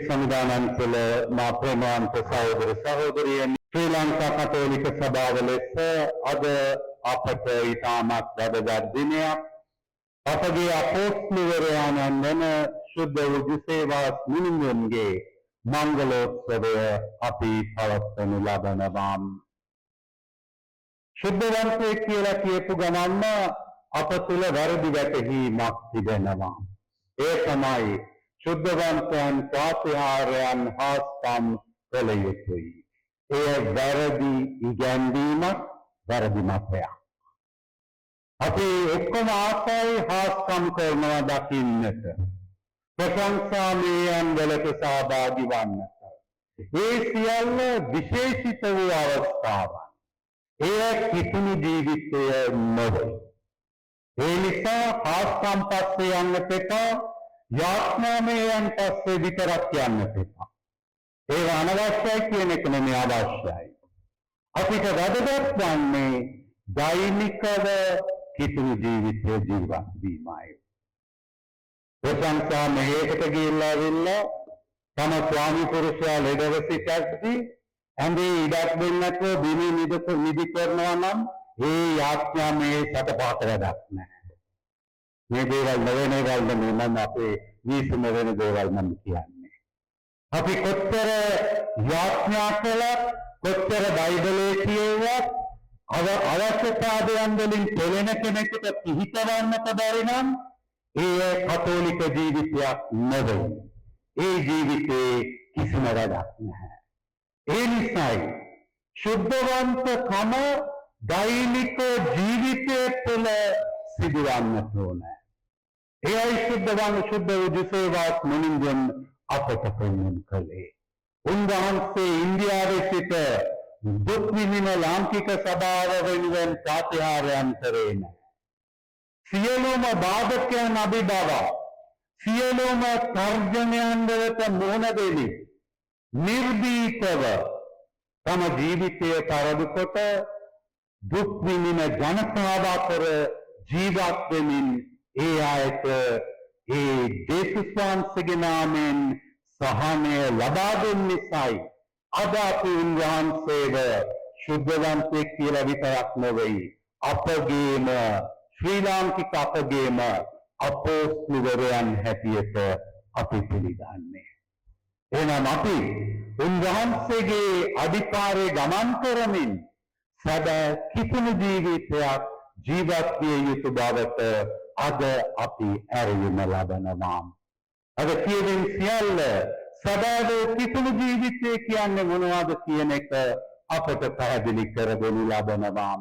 संविधान प्रेमांत सहोदर सहोदरियන් ශ්‍රී ලංකා කතෝලික සභාව ලෙස අද අපට ඉතාමත් වැදගත් දිනයක් අපගේ අපොස්තුලවරයාණන් වන ශුද්ධ වූ ජෙසේවාස් මුනිවරුන්ගේ මංගලෝත්සවය අපි පවත්වනු ලබනවා. ශුද්ධ වංශය කියලා කියපු ගමන්ම අප තුළ වැරදි වැටහීමක් තිබෙනවා. ඒ තමයි शुद्ध वंशයන් ප්‍රාතිහාර්යයන් හාස්කම් කළ යුතුයි. එය වැරදි ඉගැන්වීමක්, වැරදි මතයක්. අපි ඔක්කොම ආසයි හාස්කම් කරනවා දකින්නට. ප්‍රශංසාමයන් වලට සහභාගී වන්නට. ඒ සියල්ල විශේෂිත වූ අවස්ථාවන්. එය කිතුණු ජීවිතය නොවේ. ඒ නිසා හාස්කම් පස්සේ යන්නට එපා. යාඥාමයන් පස්සේ විතරක් යන්නට එපා. ඒක අනවශ්‍යයි කියන එක නෙමෙයි අවශ්‍යයි. අපිට වැදගත් වන්නේ දෛනිකව කිතුණු ජීවිතය ජීවත් වීමයි. ප්‍රශංසා මෙහෙකට ගිහිල්ලා ඇවිල්ලා තම ස්වාමි පුරුෂයා ලෙඩව සිටද්දී ඇඳේ ඉඩක් දෙන්නට බිමි නිදි කරනවා නම් ඒ යාඥාමයේ සතපාත වැඩක් නැහැ. මේ දේවල් නොවන දේවල් නෙමෙයි මම අපේ විශ්ම වෙන දේවල් මම කියන්නේ. අපි කොච්චර යාඥා කළත් කොච්චර බයිබලයේ කියුවත් අවශ්‍යතාවයන් වලින් පෙළෙන කෙනෙකුට පිහිටවන්නට බැරි නම් ඒ කතෝලික ජීවිතයක් නෙවෙයි. ඒ ජීවිතේ කිසිම වැඩක් නැහැ. ඒ නිසායි ශුද්ධවන්තකම දෛනික ජීවිතයේ තුළ සිදුවන්නට ඕනේ. එයයි ශුද්ධ ජෙසේවාස් මුනිවරුන් අපට පෙන්වන්න කලේ. උන්වහන්සේ ඉන්දියාවේ සිට දුක් විඳින ලාංකික සභාව වෙනුවෙන් ප්‍රාතිහාර්යයන් කරේ නැහැ. සියලුම බාධකයන් අභිභව සියලුම තර්ජනයන් වලට මුහුණ දෙලි නිර්භීතව තම ජීවිතය පරදු කොට දුක් විඳින ජනතාව අතර ජීවත් වෙමින් ඒ අයට ඒ ජේසුස් වහන්සේගේ නාමයෙන් සහනය ලබා දෙන නිසායි අද අපි උන්වහන්සේව ශුද්ධ වංශය කියලා විතරක් නෙවෙයි අපගේම ශ්‍රී ලාංකික අපගේම අපොස්තුලවරයන් හැටියට අපි පිළිගන්නේ. එහෙනම් අපි උන්වහන්සේගේ අධිකාරයේ ගමන් කරමින් සදා කිතුණු ජීවිතයක් ජීවත් විය යුතු බවට අද අපි ඇරයුම ලබනවා. අද කියවෙන සියල්ල සදාවේ කිතුණු ජීවිතය කියන්නේ මොනවද කියන එක අපට පැහැදිලි කර දෙනු ලබනවා.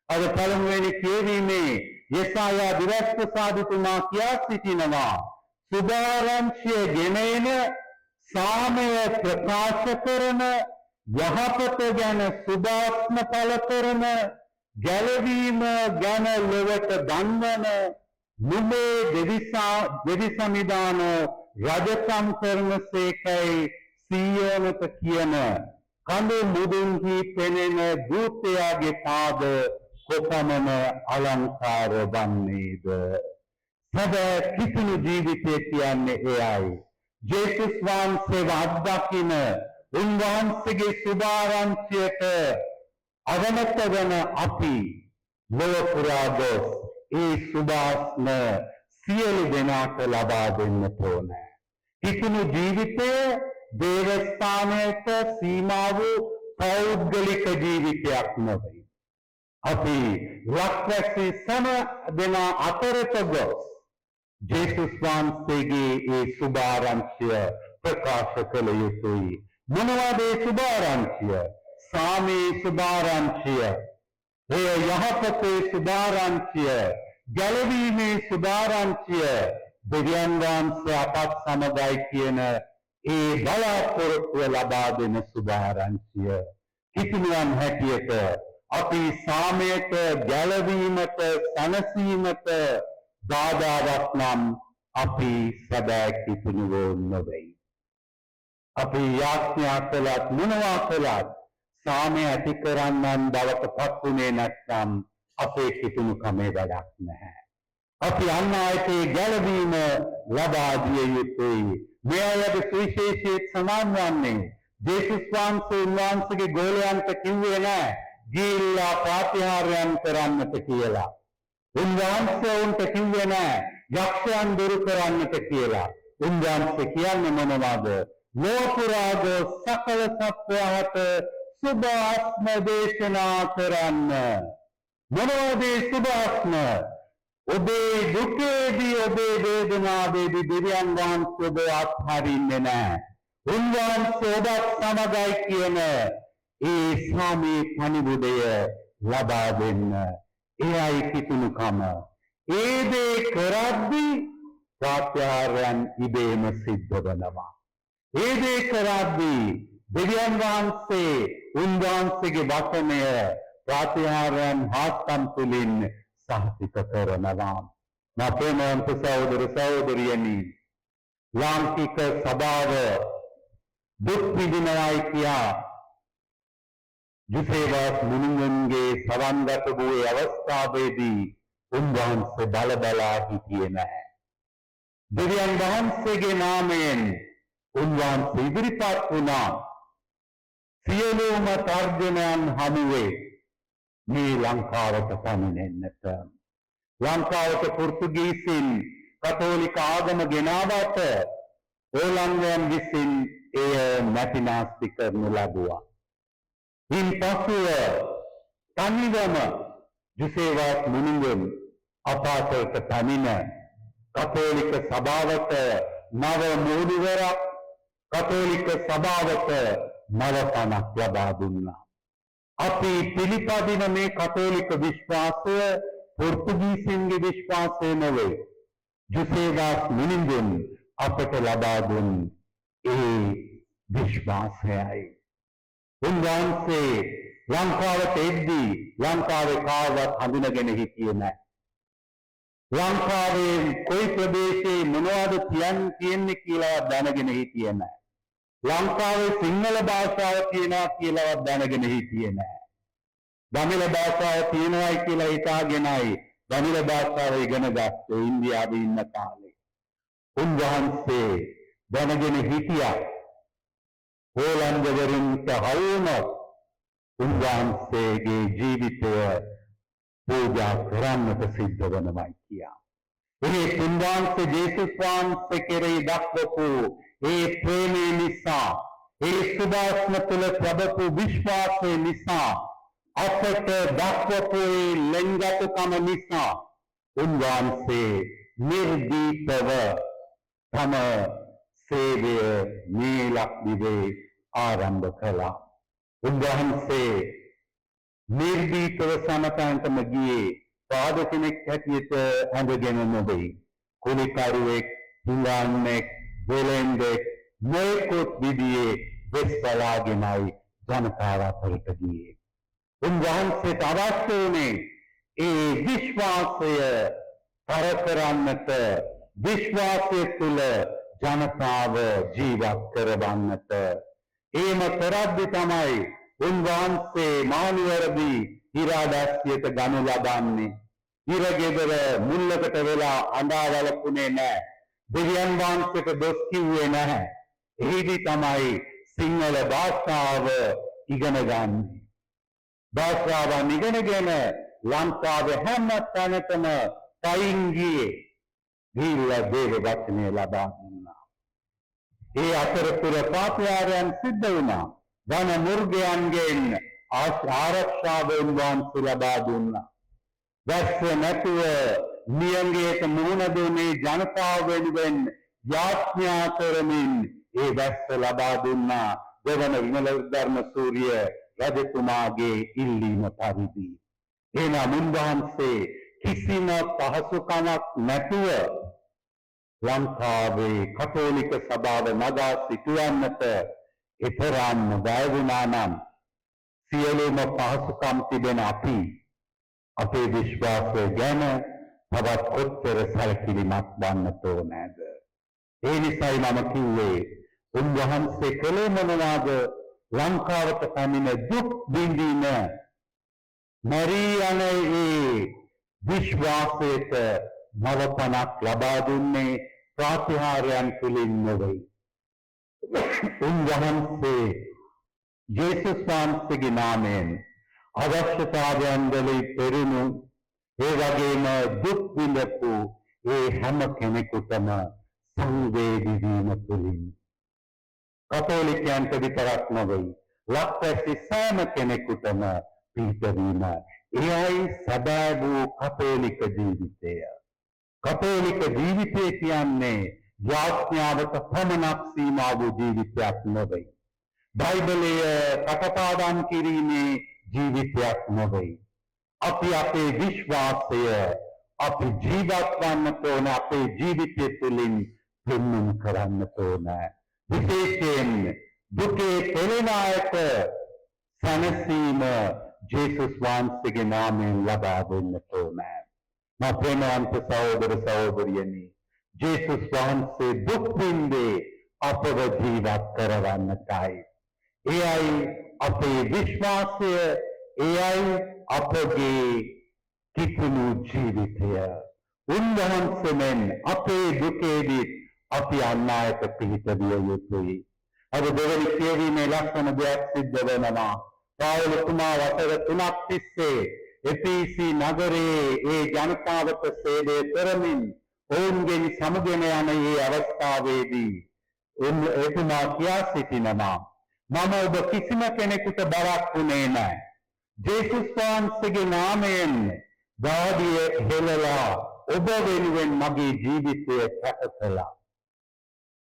අද පළමුවෙනි කියවීමේ යෙසායා දිවස්පසාදිතුමා කියා සිටිනවා සුභාරංචිය ගෙනෙන සාමය ප්‍රකාශ කරන යහපත ගැන සුභාස්ම පළ කරන ගැලවීම ගැන ලොවට දන්වන නුඹේ දෙවිසමිදාන රජකම් කරන සේකයි සියෝනට කියන කඳු මුදුන්හි පෙනෙන දූතයාගේ පාද කොපමණ අලංකාර වන්නේද. සදා කිතුණු ජීවිතය කියන්නේ එයයි. ජේසුස් වහන්සේව අත්දකින උන්වහන්සේගේ සුභාරංචියට අවනත වන අපි ලොව පුරා ගොස් ඒ සුභාස්ම සියලු දෙනාට ලබා දෙන්න ඕනේ. කිතුණු ජීවිතය දේවස්ථානයට සීමා වූ පෞද්ගලික ජීවිතයක් නෙවෙයි. අපි ලක්වැසි සම දෙනා අතරට ගොස් ජේසුස් වහන්සේගේ ඒ සුභාරංචිය ප්‍රකාශ කළ යුතුයි. මොනවද ඒ සුභාරංචිය? සාමේ සුභාරංචිය, එය යහපතේ සුභාරංචිය, ගැලවීමේ සුභාරංචිය, දෙවියන් වහන්සේ අපත් සමගයි කියන ඒ බලාපොරොත්තුව ලබා දෙන සුභාරංචිය. කිතුණුවන් හැටියට අපි සාමයට, ගැලවීමට, සැනසීමට බාධාවක් නම් අපි සදා කිතුණුවෝ නොවෙයි. අපි යාඥා කළත් මොනවා කළත් සාමය ඇති කරන්නන් බවට පත් වුණේ නැත්නම් අපේ කිතුණුකමේ වැඩක් නැහැ. අපි අන් අයට ගැලවීම ලබා දිය යුතුයි. මේ අයගේ සුවිශේෂීත් සමාන වන්නේ ජේසුස් වහන්සේ උන්වහන්සේගේ ගෝලයන්ට කිව්වේ නෑ ගිහිල්ලා ප්‍රාතිහාර්යයන් කරන්නට කියලා. උන්වහන්සේ උන්ට කිව්වේ නෑ යක්ෂයන් දුරු කරන්නට කියලා. උන්වහන්සේ කියන්නේ මොනවද? ලෝකුරාග සකල සත්වයාට සුභාස්ම දේශනා කරන්න. මොනවද සුභාස්ම? ඔබේ දුකේදී ඔබේ වේදනාවේදී දෙවියන් වහන්සේ ඔබ අත්හරින්නේ නැහැ. උන්වහන්සේ ඔබත් සමගයි කියන ඒ සාමී පණිවිඩය ලබා දෙන්න. එයයි කිතුනුකම. ඒ දේ කරද්දී ප්‍රාත්‍යාරයන් ඉබේම සිද්ධ වෙනවා. ඒ දේ කරද්දී දෙවියන් වහන්සේ උන්වහන්සේගේ වචනය ප්‍රාත්‍යාරයන් හාස්කම් තුලින් සහතික කරනවා. ප්‍රේමවන්ත සහෝදර සහෝදරියනි, ලාංකික සභාව දුක් විඳිනවායි කියා ජුසේවස් මුනියන්ගේ සවන්ගත වූ අවස්ථාවේදී උන්වහන්සේ බලබලා හිටියේ නැහැ. දෙවියන් වහන්සේගේ නාමයෙන් උන්වහන්සේ ඉදිරිපත් වුණා. සියලුම තර්ජනයන් හමුවේ මේ ලංකාවට පැමිණෙන්නට. ලංකාවට පෘතුගීසින් කතෝලික ආගම ගෙනාවට ඕලන්දයන් විසින් එය නැතිනාස්ති කරනු ලැබුවා. ඉන්පසුව තනිවම ජුසේවස් මුනිඳුන් අපාසලට පැමිණ කතෝලික සභාවට නව මූලිවරක්, කතෝලික සභාවට නව පණක් ලබා දුන්නා. අපි පිළිපදින මේ කතෝලික විශ්වාසය පෘතුගීසින්ගේ විශ්වාසය නොවේ. ජුසේවස් මුනිඳුන් අපට ලබා දුන් ඒ විශ්වාසයයි. උන්වහන්සේ ලංකාවට එද්දී ලංකාවේ කාවත් හඳුනගෙන හිටියේ නැහැ. ලංකාවේ කොයි ප්‍රදේශයේ මොනවද කියන්නේ කියලා දැනගෙන හිටියේ නැහැ. ලංකාවේ සිංහල භාෂාව තියෙනවා කියලාවත් දැනගෙන හිටියේ නැහැ. දමිළ භාෂාව තියෙනවායි කියලා හිතාගෙනයි දමිළ භාෂාව ඉගෙන ගත්තේ ඉන්දියාවේ ඉන්න කාලේ. උන්වහන්සේ දැනගෙන හිටියා ඕලන්දවරුන්ට හවුනොත් උන්වහන්සේගේ ජීවිතය පූජා කරන්නට සිද්ධ වෙනවායි කියා. ඒ උන්වහන්සේ ජේසුස් වහන්සේ කෙරෙහි දක්වපු ඒ ප්‍රේමය නිසා, ඒ සුභාස්ම තුළ ලැබපු විශ්වාසය නිසා, අපට දක්වපු ඒ ලෙන්ගතුකම නිසා උන්වහන්සේ නිර්භීතව තම සේවය මේ ලක්දිවේ ආරම්භ කළා. උන්වහන්සේ නිර්භීතව සමතන්ටම ගියේ පාද කෙනෙක් හැටියට ඇඳගෙන නොවේ. කුලිකරුවෙක්, හිඟන්නෙක්, වෙලෙන්දෙක් නොයෙකුත් විදිහේ වෙස් බලාගෙනයි ජනතාව අතරට ගියේ. උන්වහන්සේට අවශ්‍ය වුණේ ඒ විශ්වාසය තර කරන්නට, විශ්වාසය තුළ ජනතාව ජීවත් කරවන්නට. එහෙම කරද්දී තමයි උන්වහන්සේ මානුවරදී හිරාදැස්සියට ගනු ලබන්නේ. හිරගෙදර මුල්ලකට වෙලා අඬා වැළපුණේ නැහැ. දෙවියන් වහන්සේට දොස් කිව්වේ නැහැ. එහිදී තමයි සිංහල භාෂාව ඉගෙන ගන්නේ. භාෂාවන් ඉගෙනගෙන ලංකාවේ හැම තැනකම පයින් ගියේ. ගිහිල්ලා දේව වචනය ලබා දුන්නා. ඒ අතරතුර පාපයාරයන් සිද්ධ වුණා. ධන මුර්ගයන්ගෙන් ආරක්ෂාව උන්වහන්සේ ලබා දුන්නා. දැස්ස නැතුව නියංගයට මුහුණ දුන්නේ ජනතාව වෙනුවෙන් යාඥා කරමින් ඒ දැස්ස ලබා දුන්නා. දෙවන විමල ධර්ම සූර්ය රජතුමාගේ ඉල්ලීම පරිදි. එනම් උන්වහන්සේ කිසිම පහසුකමක් නැතුව ලංකාවේ කතෝලික සභාව නගා සිටුවන්නට එතරම් බය වුණා නම් සියලුම පහසුකම් තිබෙන අපි අපේ විශ්වාසය ගැන තවත් කොච්චර සැලකිලිමත් වන්නට ඕනෑද? ඒ නිසායි මම කිව්වේ උන්වහන්සේ කළේ මොනවාද? ලංකාවට පැමිණ දුක් විඳින මරී යන ඒ විශ්වාසයට නවපණක් ලබා දුන්නේ ප්‍රාතිහාර්යයන් තුලින් නොවේ. උන්වහන්සේ ජේසුස් වහන්සේගේ නාමයෙන් අවශ්‍යතාවයන් වලින් පෙරුණු ඒ වගේම දුක් විඳපු ඒ හැම කෙනෙකුටම සංවේදී වීම තුලින් කතෝලිකයන්ට විතරක් නොවේ ලක්වැසි සෑම කෙනෙකුටම පිහිටවීම එයයි සැබෑ වූ කතෝලික ජීවිතය. කතෝලික ජීවිතය කියන්නේ යාඥාවට පමණක් සීමා වූ ජීවිතයක් නොවේ. බයිබලය කටපාඩම් කිරීමේ ජීවිතයක් නොවේ. අපි අපේ විශ්වාසය අපි ජීවත් වන්නට ඕන අපේ ජීවිතය තුළින් පෙන්වන්න කරන්නට ඕන. විශේෂයෙන් දුකේ පෙළෙන අයට සැනසීම ජේසුස් වහන්සේගේ නාමයෙන් ලබා දෙන්නට ඕන. මා ප්‍රේමවන්ත සහෝදර සහෝදරියනි, ජේසුස් වහන්සේ දුක් විඳේ අපව ජීවත් කරවන්නටයි. එයයි අපේ විශ්වාසය, එයයි අපගේ කිතුණු ජීවිතය. උන්වහන්සේෙන් අපේ දුකේදී අපි අන් අයට පිහිට විය යුතුයි. අද දෙවනි කියවීමේ ලස්සන දෙයක් සිද්ධ වෙනවා. පාවුලතුමා වසර 3ක් තිස්සේ එපීසි නගරයේ ඒ ජනතාවට සේවය කරමින් ඔවුන්ගෙන් සමුගෙන යන මේ අවස්ථාවේදී එතුමා කියා සිටිනවා, මම ඔබ කිසිම කෙනෙකුට බරක් වුණේ නැහැ. ජේසුස් වහන්සේගේ නාමයෙන් දාඩිය හෙළලා ඔබ වෙනුවෙන් මගේ ජීවිතය කැප කළා.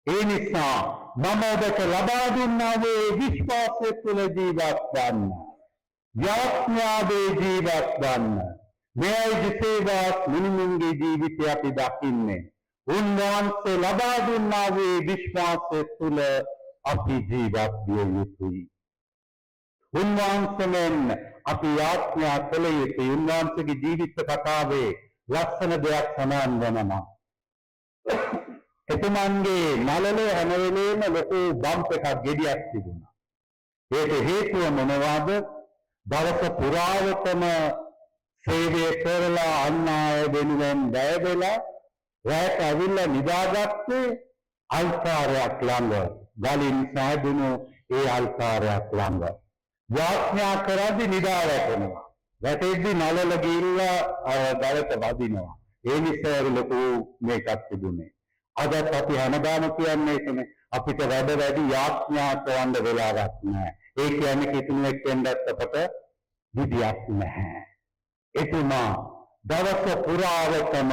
ඒ නිසා මම ඔබට ලබා දුන්නා වූ විශ්වාසය තුළ ජීවත් වන්න. යාඥාවේ ජීවත් වන්න. මෙයයි ජේසුස් මුනිමුන්ගේ ජීවිතය අපි දකින්නේ. උන්වහන්සේ ලබා දුන්නා වූ විශ්වාසය තුළ අපි ජීවත් විය යුතුයි. උන්වහන්සේෙන් අපි යාඥා කළ යුතුයි. උන්වහන්සේගේ ජීවිත කතාවේ ලස්සන දෙයක් සඳහන් වෙනවා. එතුමන්ගේ නළලේ හැම වෙලේම ලොකු බම්ප් එකක් ගෙඩියක් තිබුණා. ඒක හේතුව මොනවාද? දවස පුරාවටම සේවය කරලා අන් අය වෙනුවෙන් වැය වෙලා රැට ඇවිල්ලා නිදාගත්තේ අල්කාරයක් ළඟ, ගලින් සෑදුණු ඒ අල්කාරයක් ළඟ. යාඥා කරද්දී නිදා වැටෙනවා. වැටෙද්දී නළල ගිහිල්ලා ගලට වදිනවා. ඒ නිසා ලොකු මේකක් තිබුණේ. අදත් අපි හැමදාම කියන්නේ ඒකනේ, අපිට වැඩ වැඩි යාඥා කරන්න වෙලාවක් නැහැ. ඒ කියන්නේ කිතුණෙක් වෙන්නත් අපට විදියක් නැහැ. එතුමා දවස පුරාවටම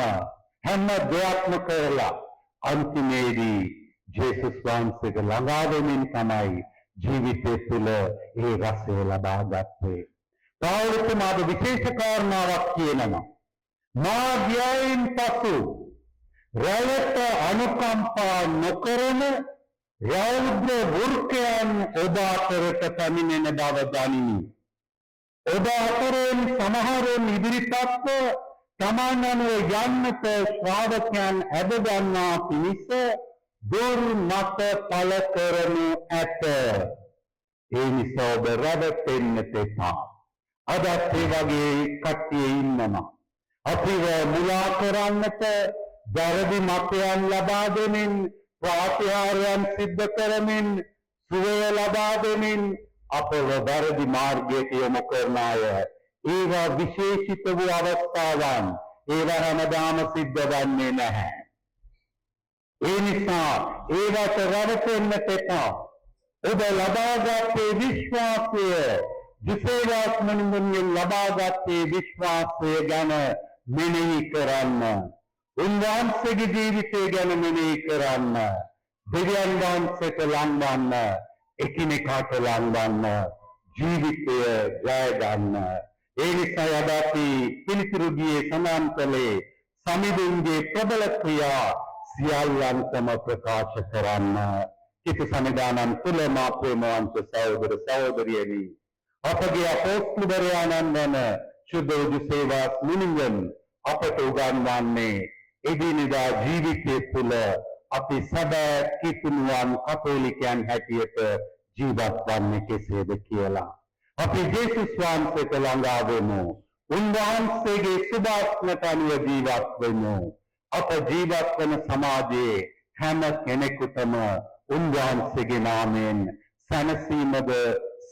හැම දෙයක්ම කරලා අන්තිමේදී ජේසුස් වහන්සේට ළඟා වෙමින් තමයි ජීවිතය තුළ ඒ රසය ලබා ගත්තේ. පාවුලතුමාද විශේෂ කාරණාවක් කියනවා. මා ගියයින් පසු රැයට අනුකම්පා නොකරන රෞද්‍ර වෘක්කයන් ඔබ අතරට පැමිණෙන බව දනිමි. ඔබ අතරින් සමහරුන් ඉදිරිපත්ව තමන් අනුව යන්නට ශ්‍රාවකයන් ඇද ගන්නා පිණිස දොරු මත පළ කරනු ඇත. ඒ නිසා ඔබ රැවටෙන්නට එපා. අදත් ඒ වගේ කට්ටිය ඉන්නවා. අපිව මුලා කරන්නට වැරදි මතයන් ලබා දෙමින්, ප්‍රාතිහාර්යයන් සිද්ධ කරමින්, සුවය ලබා දෙමින් අපව වැරදි මාර්ගයට යොමු කරන අය. ඒවා විශේෂිත වූ අවස්ථාවන්. ඒවා හැමදාම සිද්ධ වන්නේ නැහැ. ඒ නිසා ඒවට රැවටෙන්නට එපා. ඔබ ලබාගත්තේ විශ්වාසය, ජේසුස් මුනිමුන්ගෙන් ලබාගත්තේ විශ්වාසය ගැන මෙනෙහි කරන්න. උන්වහන්සේගේ ජීවිතය ගැන මෙනෙහි කරන්න. දෙවියන් වහන්සේට ලංවන්න, එකිනෙකාට ලංවන්න, ජීවිතය ජය ගන්න. ඒ නිසා අද අපි පිළිතුරු ගියේ සඳහන් කළේ සමිඳුන්ගේ ප්‍රබල ක්‍රියා සියල්ලන්ටම ප්‍රකාශ කරන්න. කිතු සමිදානම් තුළ මා ප්‍රේමවන්ත සහෝදර සහෝදරියනි, අපගේ අපොස්තුලවරයාණන් වන ශුද්ධ ජේසුස් මුනිමුන් අපට උගන්වන්නේ එදිනෙදා ජීවිතය තුළ අපි සැබෑ කිතුණුවන් කතෝලිකයන් හැටියට ජීවත් වන්නේ කෙසේද කියලා. අපි ජේසුස් වහන්සේට ළඟා වෙමු. උන්වහන්සේගේ සුභාත්මට අනුව ජීවත් වෙමු. අප ජීවත් වන සමාජයේ හැම කෙනෙකුටම උන්වහන්සේගේ නාමයෙන් සැනසීමද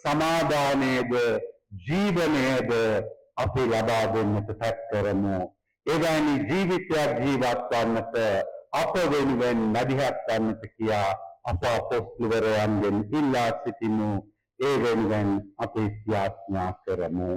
සමාදානයේද ජීවනයේද අපි ලබා දෙන්නට තත් කරමු. එවැනි ජීවිතයක් ජීවත් වන්නට අප වෙනුවෙන් මැදිහත් වන්නට කියා අප අපොස්තලවරයන්ගෙන් ඉල්ලා සිටිමු. ඒ වෙනුවෙන් අපි යාඥා කරමු.